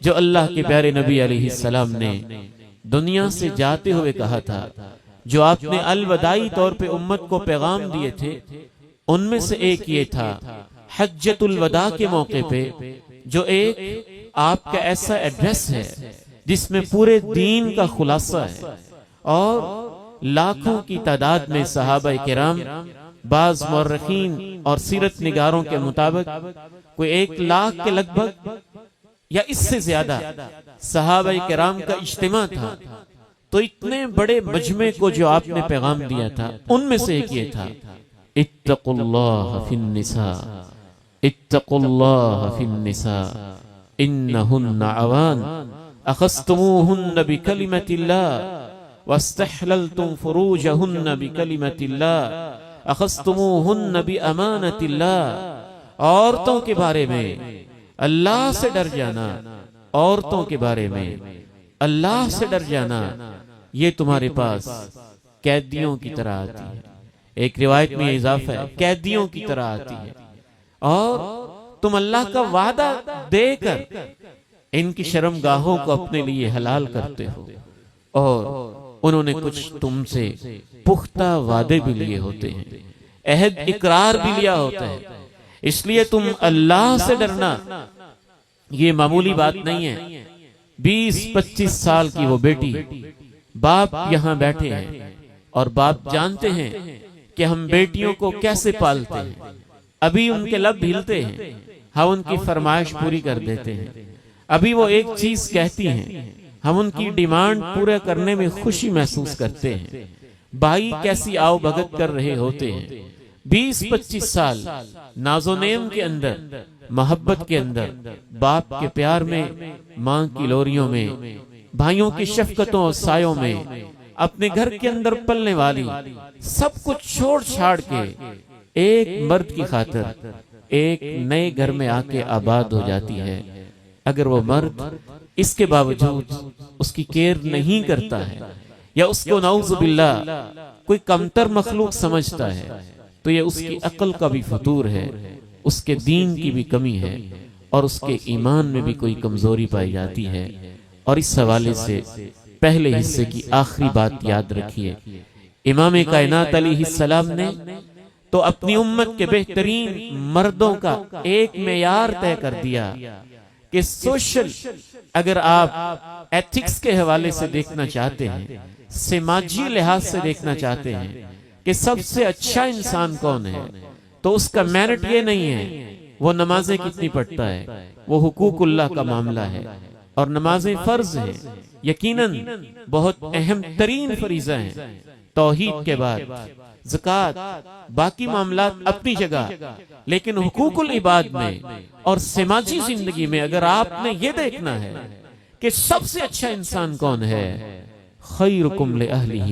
جو اللہ کے پیارے نبی علیہ السلام نے دنیا سے جاتے ہوئے کہا تھا، جو آپ نے الوداعی طور پہ امت کو پیغام دیے تھے، ان میں سے ایک یہ تھا حجۃ الوداع کے موقع پہ جو ایک آپ کا ایسا ایڈریس ہے جس میں پورے دین کا خلاصہ ہے، اور لاکھوں کی تعداد میں صحابہ کرام، بعض مورخین اور سیرت نگاروں کے مطابق کوئی 1,00,000 کے لگ بھگ یا اس سے زیادہ صحابہ کرام کا اجتماع تھا۔ تو اتنے بڑے مجمع کو جو آپ نے پیغام دیا تھا، ان میں سے ایک یہ تھا، اتقوا اللہ فی النساء، اتقوا اللہ فی النساء انہن عوان اخذتموہن بکلمت اللہ واستحللتم فروجہن بکلمت اللہ اخذتموہن بامانت اللہ۔ عورتوں کے بارے میں اللہ سے ڈر جانا، عورتوں کے بارے میں اللہ سے ڈر جانا، یہ تمہارے پاس قیدیوں کی طرح آتی ہے۔ ایک روایت میں اضافہ ہے، قیدیوں کی طرح آتی ہے، اور تم اللہ کا وعدہ دے کر ان کی شرمگاہوں کو اپنے لیے حلال کرتے ہو، اور انہوں نے کچھ تم سے پختہ وعدے بھی لیے ہوتے ہیں، عہد اقرار بھی لیا ہوتا ہے۔ اس لیے تم اللہ سے ڈرنا، یہ معمولی بات نہیں ہے۔ 20-25 سال کی وہ بیٹی، باپ یہاں بیٹھے ہیں اور باپ جانتے ہیں کہ ہم بیٹیوں کو کیسے پالتے ہیں، ابھی ان کے لب ہلتے ہیں، ہم ان کی فرمائش پوری کر دیتے ہیں، ابھی وہ ایک چیز کہتی ہیں، ہم ان کی ڈیمانڈ پورا کرنے میں خوشی محسوس کرتے ہیں۔ بھائی کیسی آؤ بھگت کر رہے ہوتے ہیں، 20-25 سال ناز و نعم کے اندر، محبت کے اندر، باپ کے پیار میں، ماں کی لوریوں میں، بھائیوں کی شفقتوں اور سایوں میں، اپنے گھر کے اندر پلنے والی، سب کچھ چھوڑ چھاڑ کے ایک مرد کی خاطر ایک نئے گھر میں آ کے آباد ہو جاتی ہے۔ اگر وہ مرد اس کے باوجود اس کی کیئر نہیں کرتا ہے، یا اس کو نعوذ باللہ کوئی کمتر مخلوق سمجھتا ہے، تو یہ اس کی عقل کا بھی فطور ہے، اس کے دین کی بھی کمی ہے، اور اس کے ایمان میں بھی کوئی کمزوری پائی جاتی ہے۔ اور اس حوالے سے پہلے حصے کی آخری بات یاد رکھیے، امام کائنات علیہ السلام نے تو اپنی امت کے بہترین مردوں کا ایک معیار طے کر دیا کہ سوشل، اگر آپ ایتھکس کے حوالے سے دیکھنا چاہتے ہیں، سماجی لحاظ سے دیکھنا چاہتے ہیں کہ سب سے اچھا انسان کون ہے، تو اس کا میرٹ یہ نہیں ہے وہ نمازیں کتنی پڑھتا ہے، وہ حقوق اللہ کا معاملہ ہے، اور نمازیں فرض ہیں، یقیناً بہت اہم ترین فریضہ ہیں توحید کے بعد، زکوٰۃ، باقی معاملات اپنی جگہ، لیکن حقوق العباد میں اور سماجی زندگی میں اگر آپ نے یہ دیکھنا ہے کہ سب سے اچھا انسان کون ہے، خیرکم لأہلہ،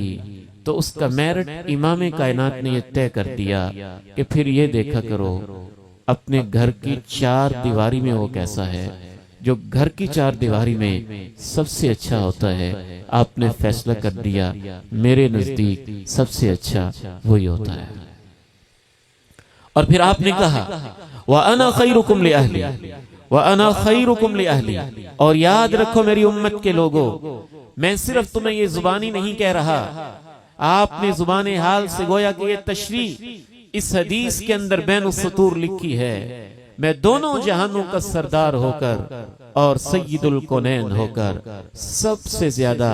تو اس کا میرٹ امام کائنات نے یہ طے کر دیا کہ پھر یہ دیکھا کرو اپنے گھر کی 4 دیواری میں وہ کیسا ہے۔ جو گھر کی 4 دیواری میں سب سے اچھا ہوتا ہے، آپ نے فیصلہ کر دیا میرے نزدیک سب سے اچھا وہی ہوتا ہے۔ اور پھر آپ نے کہا وَأَنَا خَيْرُكُمْ لِأَهْلِي وَأَنَا خَيْرُكُمْ لِأَهْلِي، اور یاد رکھو میری امت کے لوگوں، میں صرف تمہیں یہ زبانی نہیں کہہ رہا، آپ نے زبان حال سے گویا کہ یہ تشریح اس حدیث کے اندر بین السطور لکھی ہے، میں دونوں جہانوں کا سردار ہو کر اور سید الکونین ہو کر سب سے زیادہ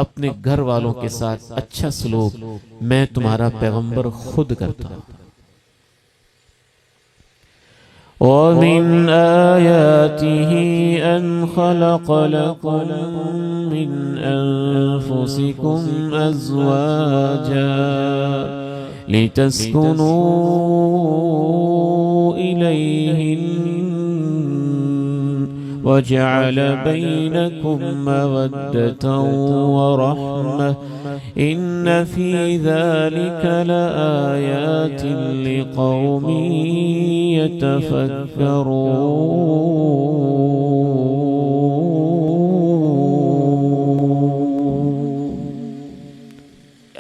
اپنے گھر والوں کے ساتھ اچھا سلوک میں تمہارا پیغمبر خود کرتا ہوں۔ وَمِنْ آيَاتِهِ أَنْ خَلَقَ لَكُم مِّنْ أَنفُسِكُمْ أَزْوَاجًا لِتَسْكُنُوا إِلَيْهِنَّ وَجَعَلَ بَيْنَكُم مَّوَدَّةً وَرَحْمَةً إِنَّ فِي ذَلِكَ لَآيَاتٍ لِقَوْمٍ يَتَفَكَّرُونَ۔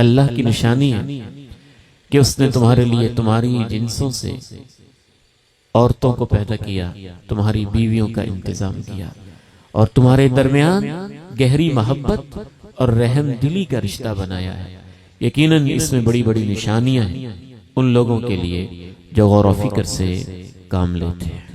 اللہ کی نشانی ہے کہ اس نے تمہارے لیے تمہاری جنسوں سے عورتوں کو پیدا کیا، تمہاری بیویوں کا انتظام کیا، اور تمہارے درمیان گہری محبت اور رحم دلی کا رشتہ بنایا ہے۔ یقیناً اس میں بڑی بڑی نشانیاں ہیں ان لوگوں کے لیے جو غور و فکر سے کام لیتے ہیں۔